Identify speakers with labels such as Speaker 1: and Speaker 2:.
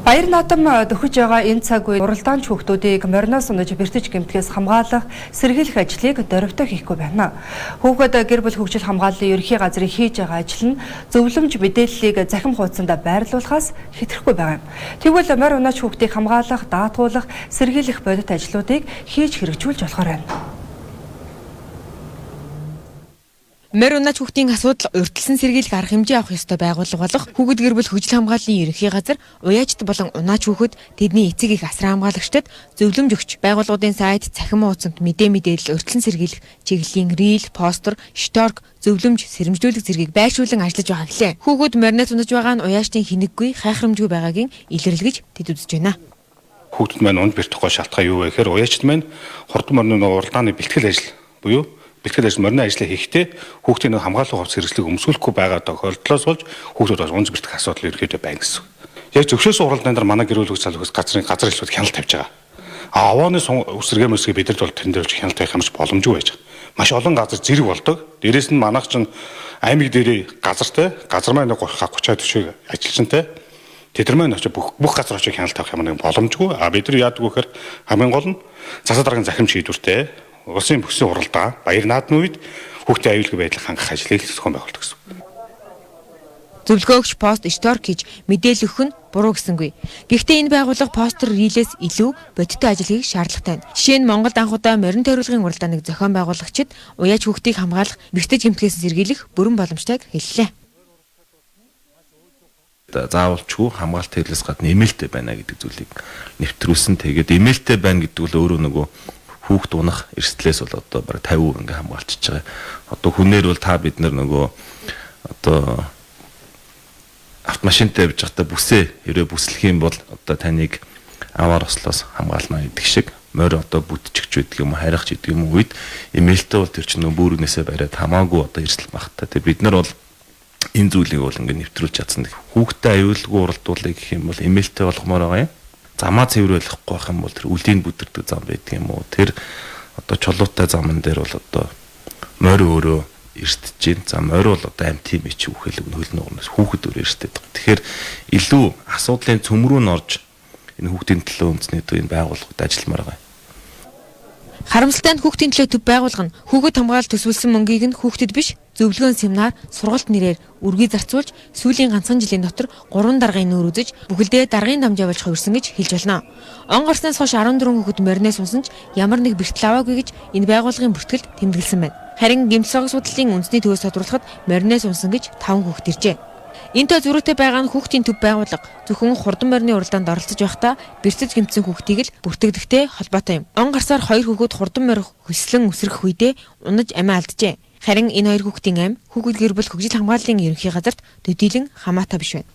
Speaker 1: Баяр наадам дөхөж байгаа энэ цаг үед уралдаанч хүүхдүүдийг мориноос унаж бэртэж гэмтгээс хамгаалах, сэргийлэх ажлыг дөрвтөө хийхгүй байна. Хүүхэд гэр бүл хөгжил хамгааллын ерөнхий газрын хийж байгаа ажил нь зөвлөмж мэдээллийг захим хуудсанд байрлуулахаас хэтрэхгүй байгаа юм. Тэгвэл морь унаач хүүхдийг хамгаалах, даатгуулах, сэргийлэх бодит ажлуудыг хийж хэрэгжүүлж болохоор байна.
Speaker 2: Морь унаач хүүхдийн асуудал урьдчилан сэргийлэх арга хэмжээ авах ёстой байгууллага болох Хүүхэд гэр бүл хөгжил хамгааллын ерөнхий газар уяачт болон унаач хүүхэд тэдний эцэг их асран хамгаалагчдад зөвлөмж өгч байгууллагын сайт цахим хуудсанд мэдээлэл урьдчилан сэргийлэх чиглэлийн рил, постер, шторк, зөвлөмж, сэрэмжлүүлэх зэргийг байршуулан ажиллаж байгаа гэлээ. Хүүхэд мориноос унаж байгаа нь уяачтын хинэггүй, хайхрамжгүй байгаагийн илэрлэгж тэд үзэж байна.
Speaker 3: Хүүхдэд маань унд бэртэхгүй шалтгаан юу вэ гэхээр уяачт маань хурдан морины уралдааны бэлтгэл ажил буюу бэлтгэл ажил морины ажлыг хийхдээ хүүхдийн хамгаалах хувцас хэрэгслийг өмсгөхгүй байгаа тохиолдлоос болж хүүхдүүд бас унж бэртэх асуудал ерөөдөө байна гэсэн. Яг зөвшөөс уралдаан дээр манай гэр бүл хөгжил газрын газар хэлбэрт хяналт тавьж байгаа. Авааны үсрэгээ мөсгөө бидэд бол тэн дээр хяналт тавих юмш боломжгүй байж байгаа. Маш олон газар зэрэг болдог. Дээрээс нь манайх чинь аймаг дээрээ газартай, газар маань 30-40 ажилчинтай. Тэд нар маань очиж бүх газар очиж хяналт тавих юм боломжгүй. Бид нар яадаг вэ гэхээр хамгийн гол нь засаг даргын захим шийдвэртэй улсын бүсийн уралдаан баяр наадмын үед хүүхдийн аюулгүй байдлыг хангах ажлыг зохион байгуулдаг гэсэн.
Speaker 2: Зөвлөгөөгч пост шторк хийж мэдээлэл өгөх нь буруу гэсэнгүй. Гэхдээ энэ байгууллага постэр рилээс илүү бодиттой ажил хийх шаардлагатай. Жишээ нь Монголд анхудаа морин тойролгын уралдааныг зохион байгуулагчид уяач хүүхдийг хамгаалах, бэртэж гэмтгээс сэргийлэх бүрэн боломжтойг хэллээ.
Speaker 4: Заавалчгүй хамгаалалт хэлээс гадна эмээлтэй байна гэдэг зүйлийг нэвтрүүлсэн. Тэгээд эмээлтэй байна гэдэг нь өөрөө нөгөө хүүхд унах эрсдлээс бол одоо бараг 50% ингээ хамгаалчихж байгаа. Одоо хүнээр бол та бид нар нөгөө одоо автомашинтай явж байхдаа бүсээ хэрэг бүслэх юм бол одоо таныг аваар ослоос хамгаална гэдэг шиг морь одоо бүтчихж байдаг юм хайрах ч гэдэг юм үед эмээлтэй бол тэр чинь нөгөө бөөрнөөсөө бариад хамаагүй одоо эрсдэл багтаа. Тэгээ бид нар бол энэ зүйлийг бол ингээ нэвтрүүлж чадсан. Хүүхдэд аюулгүй уралдуулах гэх юм бол эмээлтэй болгомоор байгаа юм. Замаа цэвэрлэхгүй байх юм бол тэр үлдийг бүдэрдэг зам байдаг юм уу? Тэр одоо чулуутай заман дээр бол одоо морь өөрөө эрсдэж чинь. За морь бол одоо амт тийм ч үхэл хөлн угнаас хүүхэд өөр эрсдэдэг. Тэгэхээр илүү асуудлын цөм рүү н орж энэ хүүхдийн төлөө үндэсний төв энэ байгууллагууд ажилламаар байгаа.
Speaker 2: Харамсалтай нь хүүхдийн төлөө төв байгуулгана хүүхэд хамгаалалт төсвөлсөн мөнгийг нь хүүхдэд биш зөвлөгөөн семинар, сургалт нэрээр үргээ зарцуулж сүүлийн ганцхан жилийн дотор 3 даргын нүүр үзэж бүхэлдээ даргын дамжаа болж хувирсан гэж хэлж байна. Он гарснаас хойш 14 хүүхэд мориноос унсан ч ямар нэг бэртэл аваагүй гэж энэ байгууллагын бүртгэлд тэмдэглэсэн байна. Харин гэмтэл судлалын үндэсний төвөөс тодруулахад мориноос унсан гэж 5 хүүхэд иржээ. Энтэй зөрүүтэй байгаа нь хүүхдийн төв байгууллага зөвхөн хурдан морины уралдаанд оролцож байхдаа бэртэж гэмтсэн хүүхдийг л бүртгэдэгтэй холбоотой юм. Он гарсаар 2 хүүхэд хурдан морь хөслөн үсрэх үедээ унаж амиа алджээ. Харин энэ 2 хүүхдийн ам Хүүхэд гэр бүл хөгжил хамгааллын ерөнхий газарт төдийлөн хамаатай биш байна.